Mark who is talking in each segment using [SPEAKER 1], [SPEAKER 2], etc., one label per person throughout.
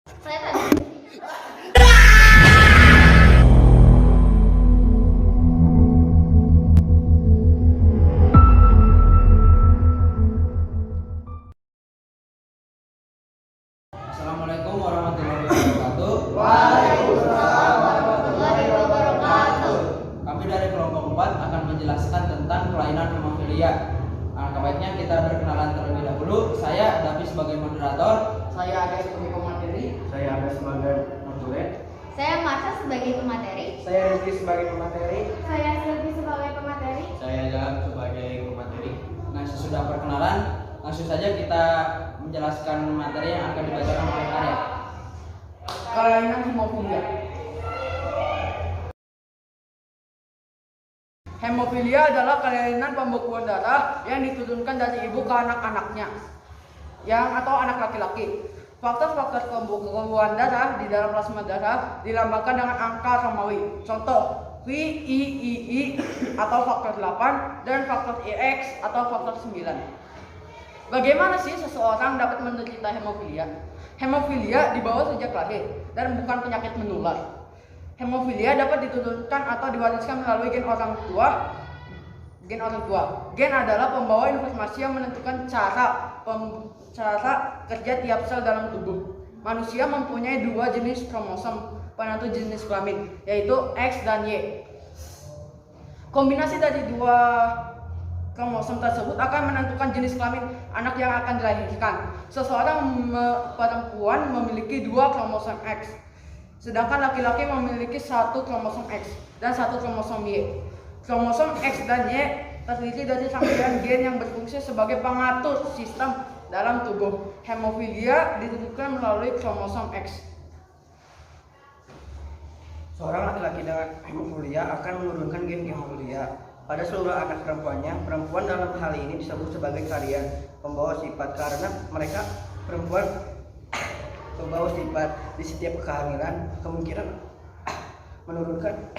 [SPEAKER 1] Saya tadi.
[SPEAKER 2] Assalamualaikum warahmatullahi wabarakatuh.
[SPEAKER 1] Waalaikumsalam warahmatullahi wabarakatuh.
[SPEAKER 2] Kami dari kelompok 4 akan menjelaskan tentang kelainan hemofilia. Alangkah baiknya kita berkenalan terlebih dahulu. Saya Davi sebagai moderator.
[SPEAKER 3] Saya ada sebagai pemateri.
[SPEAKER 4] Saya ada sebagai konsulen.
[SPEAKER 1] Saya Marsha sebagai pemateri.
[SPEAKER 3] Saya Rizky sebagai pemateri.
[SPEAKER 1] Saya Silvi sebagai pemateri.
[SPEAKER 4] Saya Jalan sebagai pemateri.
[SPEAKER 2] Nah, sesudah perkenalan, langsung saja kita menjelaskan materi yang akan dibacakan oleh Arya.
[SPEAKER 3] Kelainan hemofilia. Hemofilia adalah kelainan pembekuan darah yang diturunkan dari ibu ke anak-anaknya, atau anak laki-laki. Faktor-faktor pembekuan darah di dalam plasma darah dilambangkan dengan angka Romawi. Contoh VIII atau faktor 8 dan faktor IX atau faktor 9. Bagaimana sih seseorang dapat menderita hemofilia? Hemofilia dibawa sejak lahir dan bukan penyakit menular. Hemofilia dapat diturunkan atau diwariskan melalui gen orang tua. Gen adalah pembawa informasi yang menentukan cara kerja tiap sel dalam tubuh. Manusia mempunyai dua jenis kromosom penentu jenis kelamin, yaitu X dan Y. Kombinasi dari dua kromosom tersebut akan menentukan jenis kelamin anak yang akan dilahirkan. Seseorang perempuan memiliki dua kromosom X, sedangkan laki-laki memiliki satu kromosom X dan satu kromosom Y. Kromosom X dan Y terdiri dari rangkaian gen yang berfungsi sebagai pengatur sistem dalam tubuh. Hemofilia ditunjukkan melalui kromosom X.
[SPEAKER 5] Seorang laki-laki dengan hemofilia akan menurunkan gen hemofilia pada seluruh anak perempuannya. Perempuan dalam hal ini disebut sebagai karyan pembawa sifat karena mereka perempuan pembawa sifat. Di setiap kehamilan kemungkinan menurunkan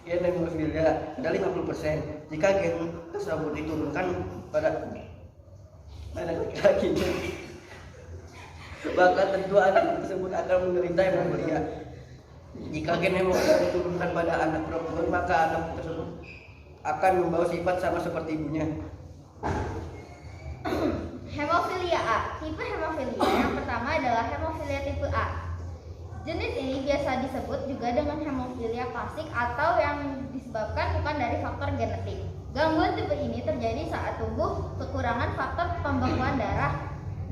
[SPEAKER 5] gen hemofilia ada 50%. Jika gen tersebut diturunkan pada laki-laki, maka tentu anak tersebut akan menderita hemofilia. Jika gen hemofilia diturunkan pada anak perempuan, maka anak tersebut akan membawa sifat sama seperti ibunya.
[SPEAKER 1] Hemofilia A. Tipe hemofilia yang pertama adalah hemofilia tipe A. Jenis ini biasa disebut juga dengan hemofilia klasik atau yang disebabkan bukan dari faktor genetik. Gangguan tipe ini terjadi saat tubuh kekurangan faktor pembekuan darah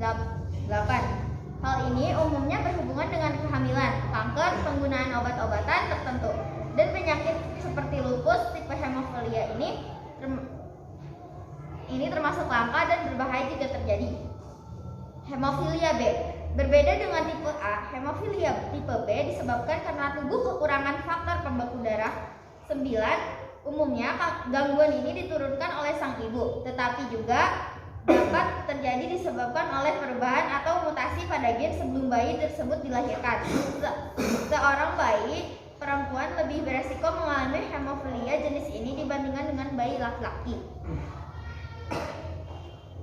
[SPEAKER 1] 8. Hal ini umumnya berhubungan dengan kehamilan, kanker, penggunaan obat-obatan tertentu, dan penyakit seperti lupus. Tipe hemofilia ini termasuk langka dan berbahaya jika terjadi. Hemofilia B. Berbeda dengan tipe A, hemofilia tipe B disebabkan karena tubuh kekurangan faktor pembeku darah 9. Umumnya gangguan ini diturunkan oleh sang ibu, tetapi juga dapat terjadi disebabkan oleh perubahan atau mutasi pada gen sebelum bayi tersebut dilahirkan. Seorang bayi perempuan lebih beresiko mengalami hemofilia jenis ini dibandingkan dengan bayi laki-laki.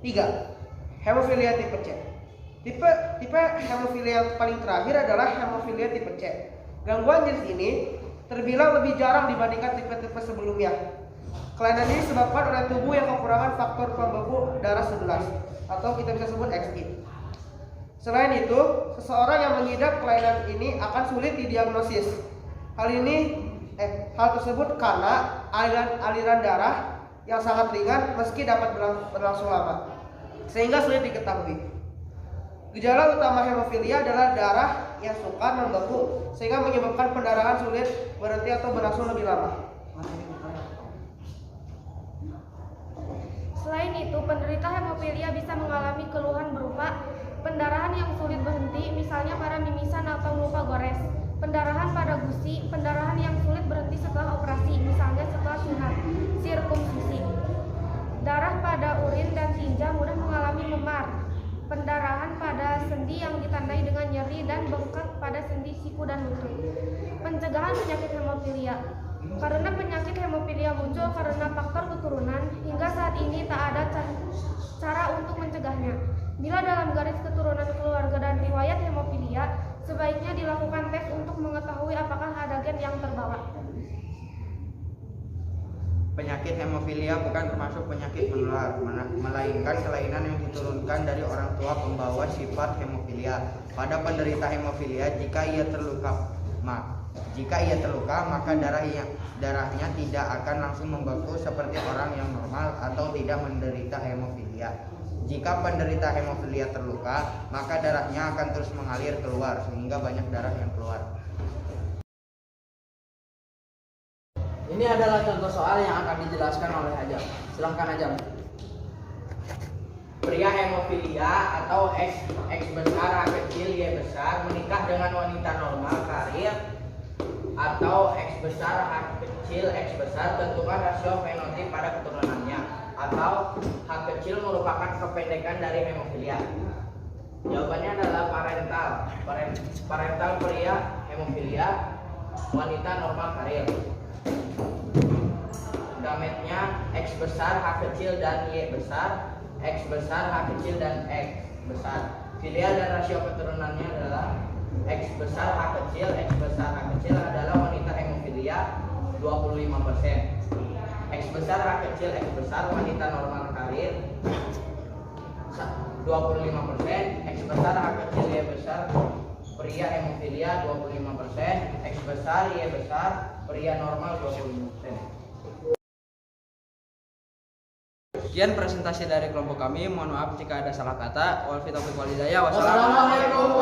[SPEAKER 3] 3. Hemofilia tipe C. Tipe hemofilia yang paling terakhir adalah hemofilia tipe C. Gangguan jenis ini terbilang lebih jarang dibandingkan tipe-tipe sebelumnya. Kelainan ini disebabkan oleh tubuh yang kekurangan faktor pembeku darah 11 atau kita bisa sebut XI. Selain itu, seseorang yang mengidap kelainan ini akan sulit didiagnosis. Hal tersebut karena aliran darah yang sangat ringan meski dapat berlangsung lama, sehingga sulit diketahui. Gejala utama hemofilia adalah darah yang sukar membeku sehingga menyebabkan pendarahan sulit berhenti atau berlangsung lebih lama.
[SPEAKER 6] Selain itu, penderita hemofilia bisa mengalami keluhan berupa pendarahan yang sulit berhenti, misalnya pada mimisan atau luka gores, pendarahan pada gusi, pendarahan yang sulit berhenti setelah operasi, misalnya setelah sunat, sirkumsisi, darah pada urin dan tinja mudah mengalami memar, pendarahan pada sendi yang ditandai dengan nyeri dan bengkak pada sendi siku dan lutut. Pencegahan penyakit hemofilia. Karena penyakit hemofilia muncul karena faktor keturunan, hingga saat ini tak ada cara untuk mencegahnya. Bila dalam garis keturunan keluarga dan riwayat hemofilia
[SPEAKER 7] Penyakit hemofilia bukan termasuk penyakit menular, melainkan kelainan yang diturunkan dari orang tua pembawa sifat hemofilia. Pada penderita hemofilia, jika ia terluka, maka darahnya tidak akan langsung membeku seperti orang yang normal atau tidak menderita hemofilia. Jika penderita hemofilia terluka, maka darahnya akan terus mengalir keluar sehingga banyak darah yang keluar.
[SPEAKER 2] Ini adalah contoh soal yang akan dijelaskan oleh Ajam. Silahkan Ajam.
[SPEAKER 7] Pria hemofilia atau X besar, A kecil, Y besar menikah dengan wanita normal karir atau X besar, H kecil, X besar, tentukan rasio fenotip pada keturunannya, atau H kecil merupakan kependekan dari hemofilia. Jawabannya adalah parental pria hemofilia, wanita normal karir. Gametnya X besar, H kecil, dan Y besar, X besar, H kecil, dan X besar. Filial dan rasio keturunannya adalah X besar, H kecil, X besar, H kecil adalah wanita hemofilia 25%. X besar, H kecil, X besar, wanita normal karir 25%. X besar, H kecil, Y besar, pria hemofilia 25%. X besar, Y besar, pria normal 25%.
[SPEAKER 2] Sekian presentasi dari kelompok kami. Mohon maaf jika ada salah kata. Wal taufiq wal hidayah.
[SPEAKER 3] Wassalamualaikum.